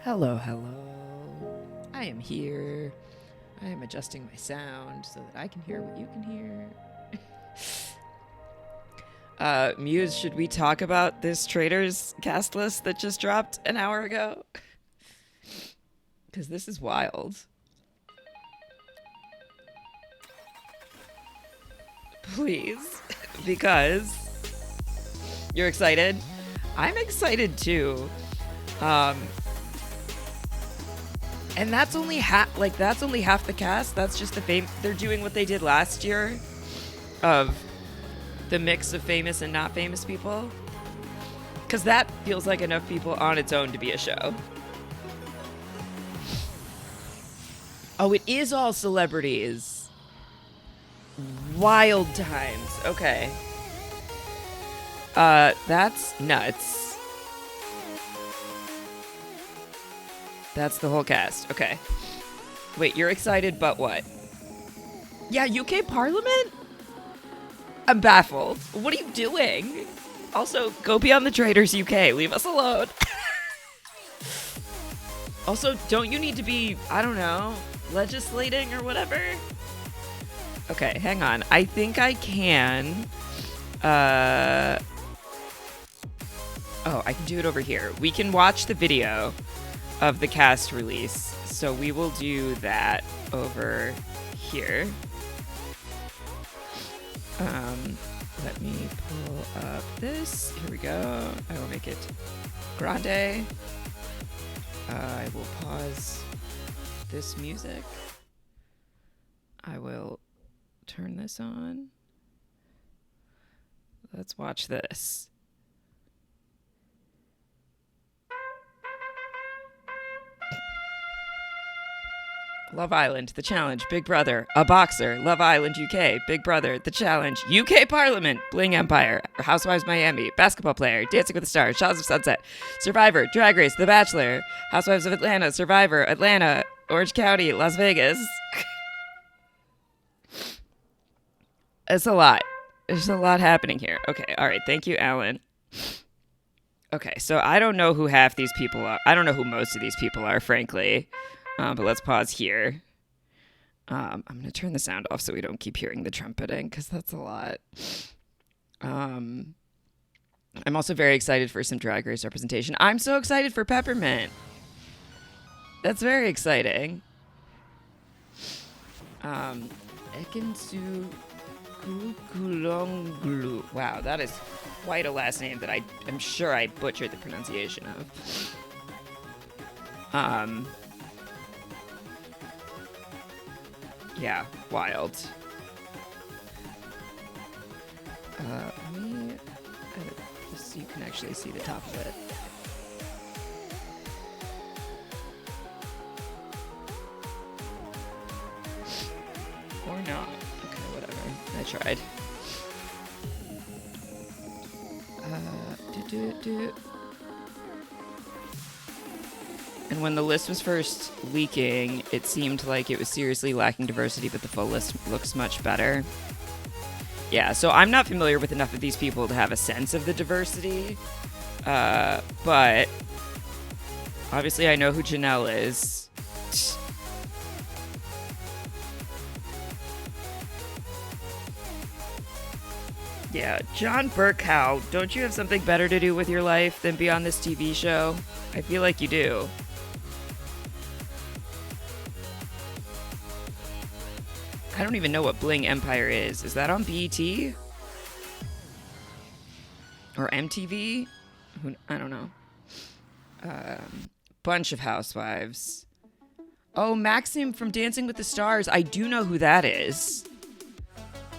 Hello, hello. I am here. I am adjusting my sound so that I can hear what you can hear. Muse, should we talk about this Traitors cast list that just dropped an hour ago? Because this is wild. Please. Because you're excited. I'm excited too. And that's only half the cast. That's just the fame. They're doing what they did last year of the mix of famous and not famous people. Because that feels like enough people on its own to be a show. Oh, it is all celebrities. Wild times. Okay. That's nuts. That's the whole cast. Okay. Wait, you're excited, but what? Yeah, UK Parliament? I'm baffled. What are you doing? Also, go be on the Traitors UK. Leave us alone. Also, don't you need to be, I don't know, legislating or whatever? Okay, hang on. I think I can. Oh, I can do it over here. We can watch the video of the cast release. So we will do that over here. Let me pull up this. Here we go. I will make it grande. I will pause this music. I will turn this on. Let's watch this. Love Island, The Challenge, Big Brother, A Boxer, Love Island UK, Big Brother, The Challenge, UK Parliament, Bling Empire, Housewives Miami, Basketball Player, Dancing with the Stars, Shaws of Sunset, Survivor, Drag Race, The Bachelor, Housewives of Atlanta, Survivor, Atlanta, Orange County, Las Vegas. It's a lot. There's a lot happening here. Okay, all right. Thank you, Alan. Okay, so I don't know who half these people are. I don't know who most of these people are, frankly. But let's pause here. I'm going to turn the sound off so we don't keep hearing the trumpeting, because that's a lot. I'm also very excited for some Drag Race representation. I'm so excited for Peppermint. That's very exciting. Ekinsu Kukulonglu. Wow, that is quite a last name that I'm sure I butchered the pronunciation of. Yeah, wild. Let me edit this so you can actually see the top of it. Or not. Okay, whatever. I tried. And when the list was first leaking, it seemed like it was seriously lacking diversity, but the full list looks much better. Yeah, so I'm not familiar with enough of these people to have a sense of the diversity. But obviously I know who Janelle is. Yeah, John Burkow, don't you have something better to do with your life than be on this TV show? I feel like you do. I don't even know what Bling Empire is. Is that on BET? Or MTV? I don't know. Bunch of housewives. Oh, Maxim from Dancing with the Stars. I do know who that is.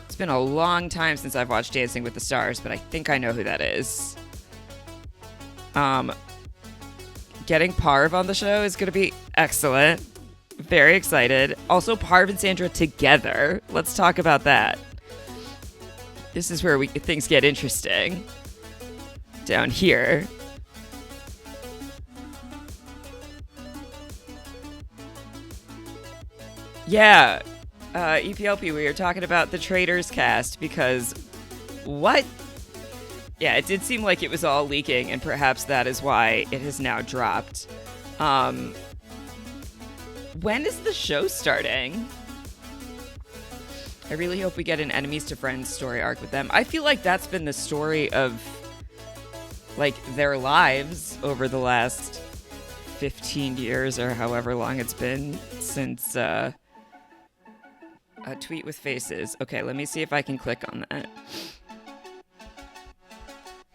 It's been a long time since I've watched Dancing with the Stars, but I think I know who that is. Getting Parv on the show is going to be excellent. Very excited. Also, Parv and Sandra together. Let's talk about that. This is where things get interesting. Down here. Yeah. EPLP, we were talking about the Traitors cast because what? Yeah, it did seem like it was all leaking, and perhaps that is why it has now dropped. When is the show starting? I really hope we get an enemies to friends story arc with them. I feel like that's been the story of like their lives over the last 15 years or however long it's been since a tweet with faces. Okay, let me see if I can click on that.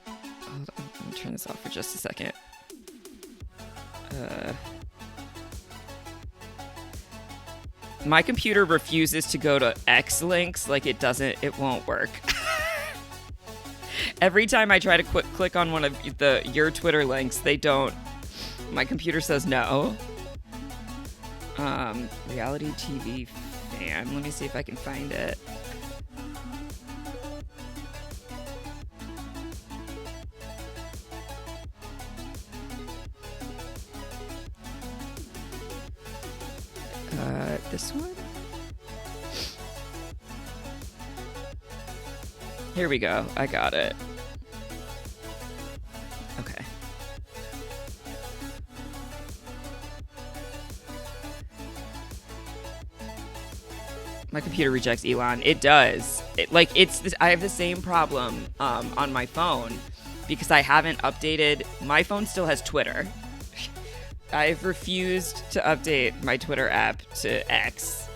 Hold on, let me turn this off for just a second. My computer refuses to go to X links. Like it won't work. Every time I try to click on one of your Twitter links, they don't. My computer says no. Reality TV fan. Let me see if I can find it. This one? Here we go. I got it. Okay. My computer rejects Elon. It does. I have the same problem on my phone because I haven't updated. My phone still has Twitter. I've refused to update my Twitter app to X,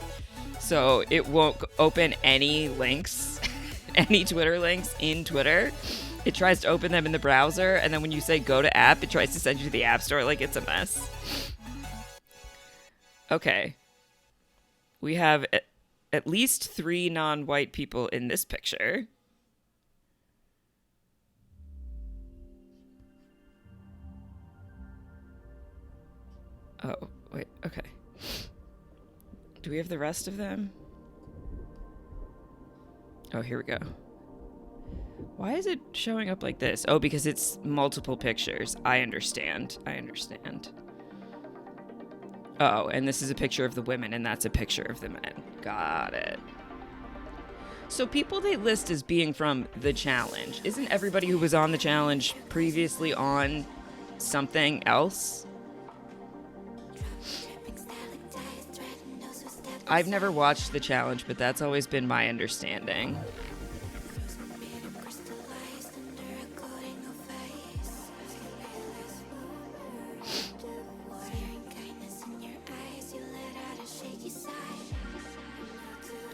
so it won't open any links, any Twitter links in Twitter. It tries to open them in the browser, and then when you say go to app, it tries to send you to the app store. Like, it's a mess. Okay. We have at least 3 non-white people in this picture. Oh, wait, okay. Do we have the rest of them? Oh, here we go. Why is it showing up like this? Oh, because it's multiple pictures. I understand. Oh, and this is a picture of the women, and that's a picture of the men. Got it. So people they list as being from the challenge. Isn't everybody who was on the challenge previously on something else? I've never watched the challenge, but that's always been my understanding.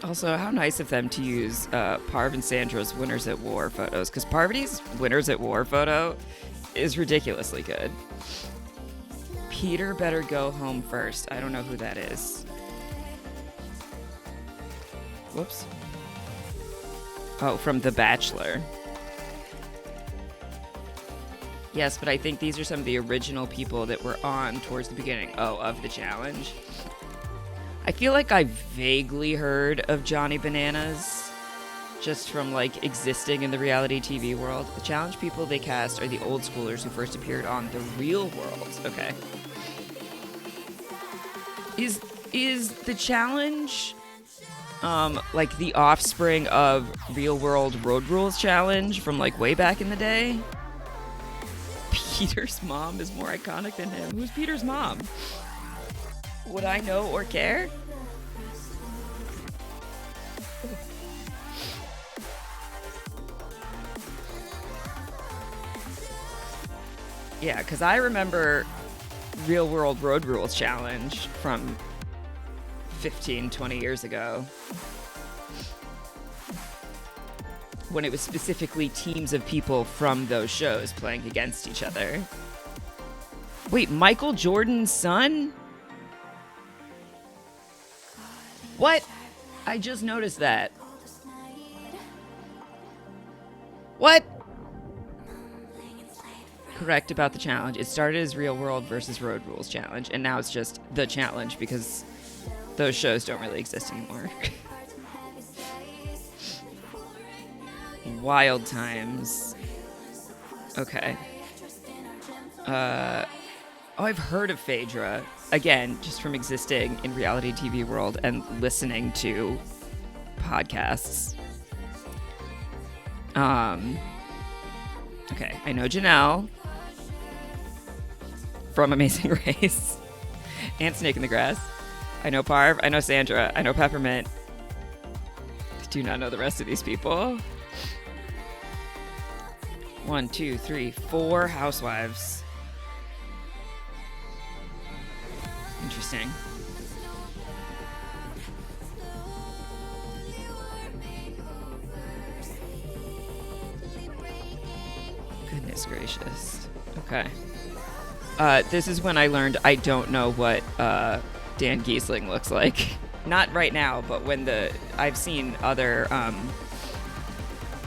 Also, how nice of them to use Parv and Sandra's Winners at War photos, because Parvati's Winners at War photo is ridiculously good. Peter better go home first. I don't know who that is. Whoops. Oh, from The Bachelor. Yes, but I think these are some of the original people that were on towards the beginning. Oh, of the challenge. I feel like I vaguely heard of Johnny Bananas just from like existing in the reality TV world. The challenge people they cast are the old schoolers who first appeared on The Real World. Okay. Is the challenge like the offspring of Real World Road Rules challenge from like way back in the day? Peter's mom is more iconic than him. Who's Peter's mom? Would I know or care? Yeah, because I remember Real World Road Rules challenge from 15, 20 years ago. When it was specifically teams of people from those shows playing against each other. Wait, Michael Jordan's son? What? I just noticed that. What? Correct about the challenge. It started as Real World versus Road Rules challenge, and now it's just the challenge because those shows don't really exist anymore. Wild times. Okay. Oh, I've heard of Phaedra. Again, just from existing in reality TV world and listening to podcasts. Okay, I know Janelle. from Amazing Race. And Snake in the Grass. I know Parv. I know Sandra. I know Peppermint. I do not know the rest of these people. 1, 2, 3, 4 housewives. Interesting. Goodness gracious. Okay. This is when I learned I don't know what Dan Giesling looks like. Not right now, but when I've seen other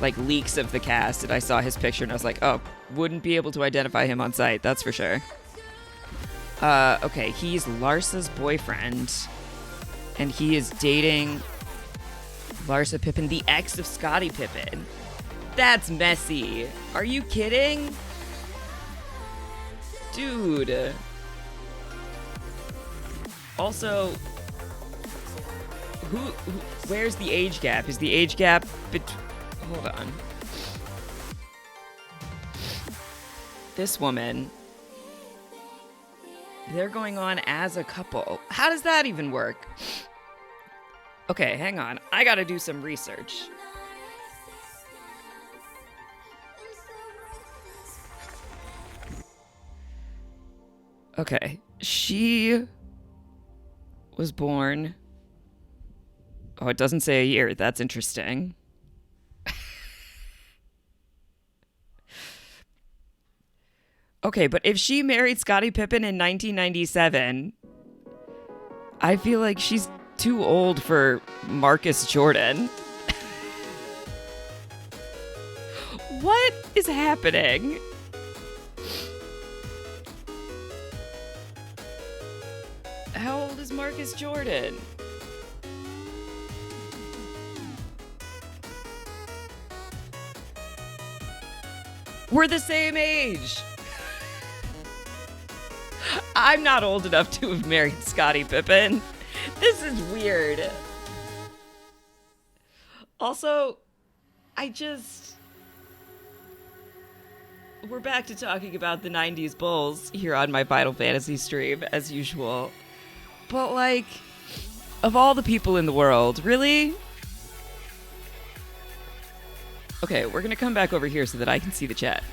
like leaks of the cast, and I saw his picture and I was like, oh, wouldn't be able to identify him on sight, that's for sure. Okay, he's Larsa's boyfriend, and he is dating Larsa Pippen, the ex of Scottie Pippen. That's messy. Are you kidding? Dude. Also, where's the age gap? Is the age gap hold on. This woman, they're going on as a couple. How does that even work? Okay, hang on. I gotta do some research. Okay, she was born... Oh, it doesn't say a year. That's interesting. Okay, but if she married Scottie Pippen in 1997, I feel like she's too old for Marcus Jordan. What is happening? How old is Marcus Jordan? We're the same age. I'm not old enough to have married Scottie Pippen. This is weird. Also, we're back to talking about the 90s Bulls here on my Final Fantasy stream, as usual. But, like, of all the people in the world, really? Okay, we're going to come back over here so that I can see the chat.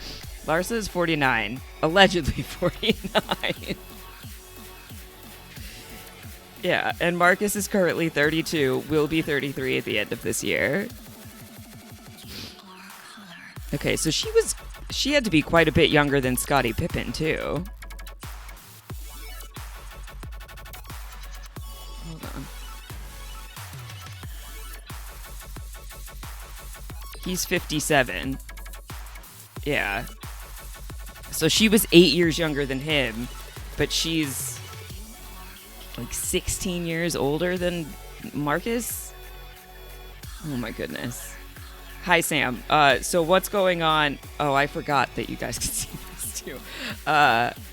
Larsa is 49. Allegedly 49. Yeah, and Marcus is currently 32. Will be 33 at the end of this year. Okay, so she had to be quite a bit younger than Scottie Pippen, too. Hold on. He's 57. Yeah. So she was 8 years younger than him, but she's like 16 years older than Marcus. Oh my goodness. Hi, Sam. So what's going on? Oh, I forgot that you guys can see this too.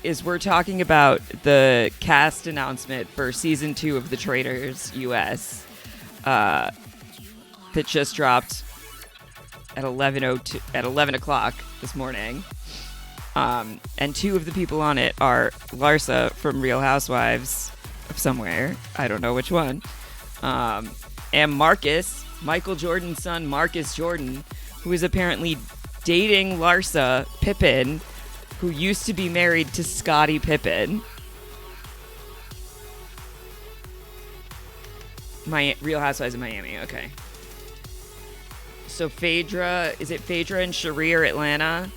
Is we're talking about the cast announcement for season 2 of the Traitors US that just dropped at 11 o'clock this morning. And 2 of the people on it are Larsa from Real Housewives of somewhere. I don't know which one. And Marcus, Michael Jordan's son, Marcus Jordan, who is apparently dating Larsa Pippen, who used to be married to Scottie Pippen. Real Housewives of Miami, okay. So Phaedra, is it Phaedra and Cherie are Atlanta?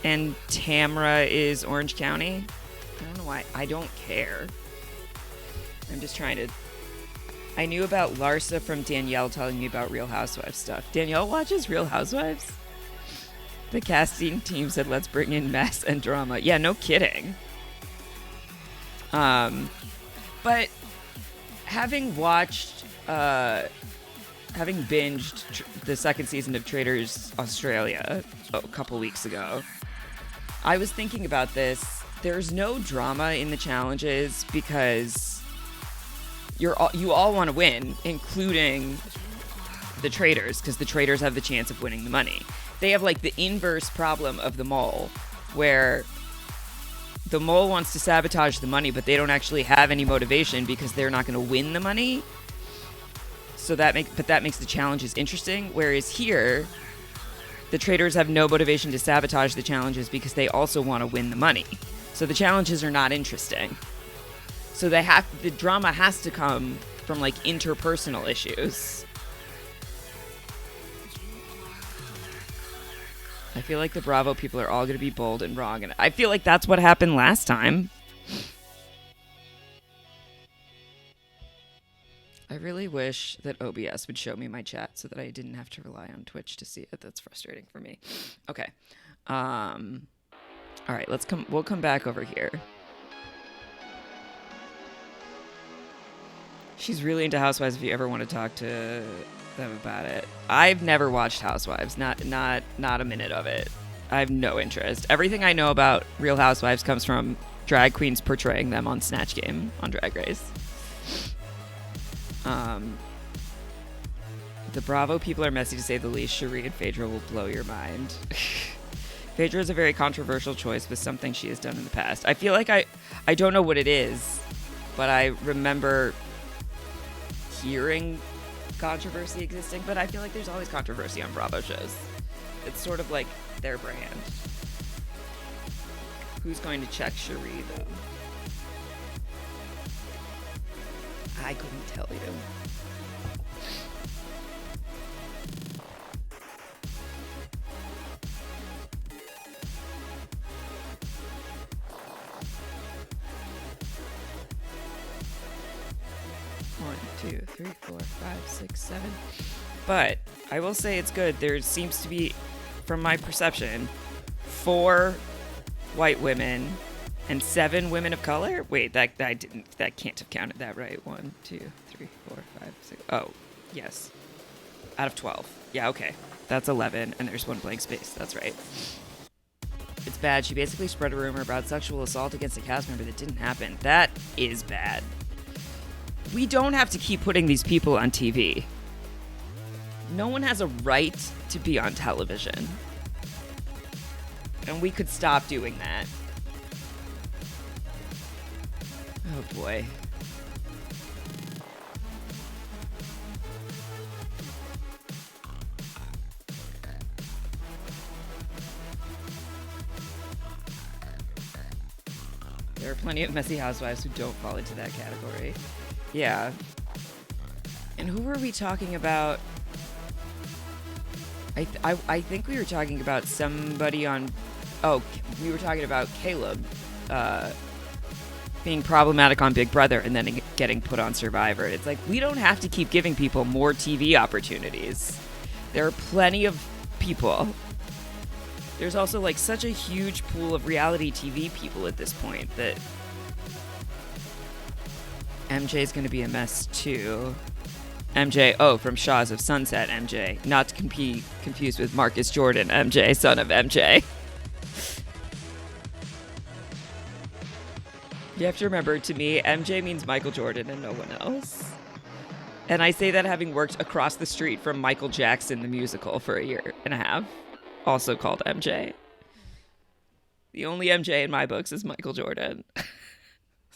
And Tamra is Orange County? I don't know why. I don't care. I'm just trying to... I knew about Larsa from Danielle telling me about Real Housewives stuff. Danielle watches Real Housewives? The casting team said, let's bring in mess and drama. Yeah, no kidding. But having watched... having binged the second season of Traitors Australia a couple weeks ago, I was thinking about this. There's no drama in the challenges because you all want to win, including the Traitors, because the Traitors have the chance of winning the money. They have like the inverse problem of the mole, where the mole wants to sabotage the money, but they don't actually have any motivation because they're not going to win the money. So that makes the challenges interesting. Whereas here, the traitors have no motivation to sabotage the challenges because they also want to win the money. So the challenges are not interesting. So the drama has to come from like interpersonal issues. I feel like the Bravo people are all going to be bold and wrong, and I feel like that's what happened last time. I really wish that OBS would show me my chat so that I didn't have to rely on Twitch to see it. That's frustrating for me. Okay. All right, we'll come back over here. She's really into Housewives if you ever want to talk to them about it. I've never watched Housewives, not a minute of it. I have no interest. Everything I know about Real Housewives comes from drag queens portraying them on Snatch Game on Drag Race. The Bravo people are messy to say the least. Cherie and Phaedra will blow your mind. Phaedra is a very controversial choice with something she has done in the past. I feel like I don't know what it is, but I remember hearing controversy existing, but I feel like there's always controversy on Bravo shows. It's sort of like their brand. Who's going to check Cherie, though? I couldn't tell you. One, two, three, four, five, six, seven. But I will say it's good. There seems to be, from my perception, 4 white women and 7 women of color. Wait, that can't have counted that right. 1, 2, 3, 4, 5, 6. Oh, yes. Out of 12. Yeah, okay. That's 11, and there's 1 blank space. That's right. It's bad. She basically spread a rumor about sexual assault against a cast member that didn't happen. That is bad. We don't have to keep putting these people on TV. No one has a right to be on television. And we could stop doing that. Oh boy. There are plenty of messy housewives who don't fall into that category. Yeah. And who were we talking about? I think we were talking about somebody on... Oh, we were talking about Caleb being problematic on Big Brother and then getting put on Survivor. It's like, we don't have to keep giving people more TV opportunities. There are plenty of people. There's also like such a huge pool of reality TV people at this point that MJ's going to be a mess too. MJ, from Shaws of Sunset, MJ. Not to be confused with Marcus Jordan, MJ, son of MJ. You have to remember, to me, MJ means Michael Jordan and no one else. And I say that having worked across the street from Michael Jackson, the musical, for a year and a half. Also called MJ. The only MJ in my books is Michael Jordan.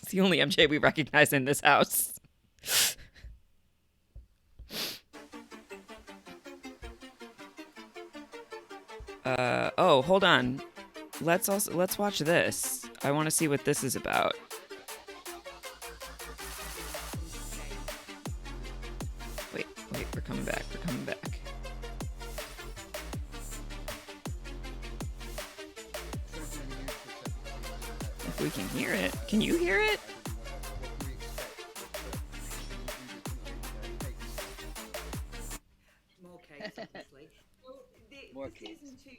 It's the only MJ we recognize in this house. Hold on. Let's watch this. I want to see what this is about. Wait, we're coming back. If we can hear it. Can you hear it? More cakes, obviously. Well, More the cakes. season 2,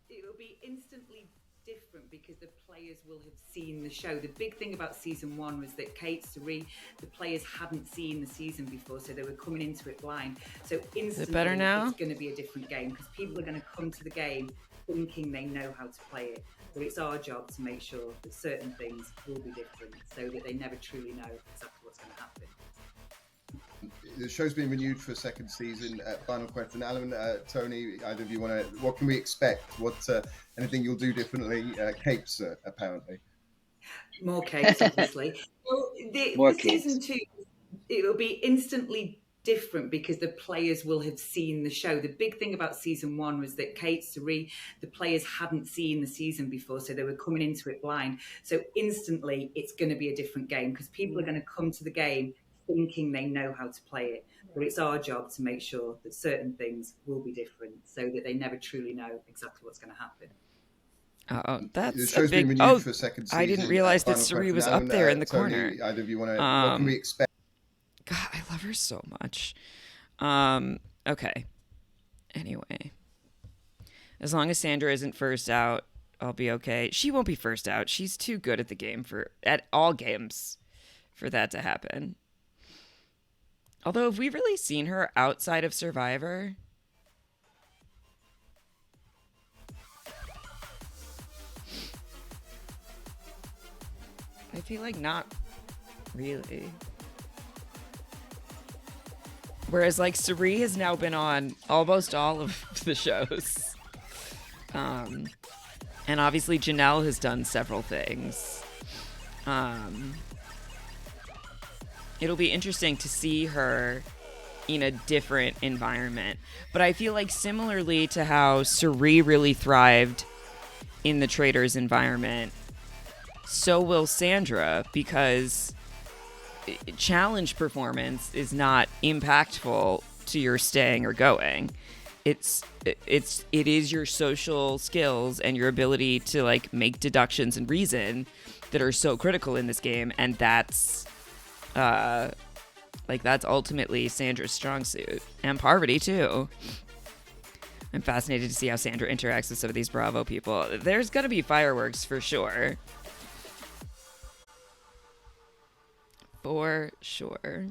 it will be instantly different because the players will have seen the show. The big thing about season 1 was that Kate, Sari, the players hadn't seen the season before, so they were coming into it blind. So instantly, better now? it's going to be a different game because people are going to come to the game thinking they know how to play it. So it's our job to make sure that certain things will be different so that they never truly know exactly what's going to happen. The show's been renewed for a second season. Final question, Alan, Tony, either of you want to? What can we expect? What anything you'll do differently? Capes, apparently. More cakes, obviously. Well, More for cakes. season two, it will be instantly different because the players will have seen the show. The big thing about season one was that Kate, Sari, the players hadn't seen the season before, so they were coming into it blind. So instantly, it's going to be a different game because people are going to come to the game thinking they know how to play it. But it's our job to make sure that certain things will be different so that they never truly know exactly what's going to happen. Oh, The that's a show's been big. renewed Oh, for a second I didn't season. realize that Final Suri question, was up Alan, there in the Tony. corner. Either of you want to? What can we expect? God, I love her so much. Okay. Anyway, as long as Sandra isn't first out, I'll be okay. She won't be first out. She's too good at the game at all games for that to happen. Although, have we really seen her outside of Survivor? I feel like not really. Whereas, like, Sari has now been on almost all of the shows. Um, and obviously, Janelle has done several things. It'll be interesting to see her in a different environment. But I feel like, similarly to how Sari really thrived in the Traitors environment, so will Sandra, because challenge performance is not impactful to your staying or going. It is your social skills and your ability to like make deductions and reason that are so critical in this game, and that's that's ultimately Sandra's strong suit, and Parvati too. I'm fascinated to see how Sandra interacts with some of these Bravo people. There's gonna be fireworks for sure. For sure.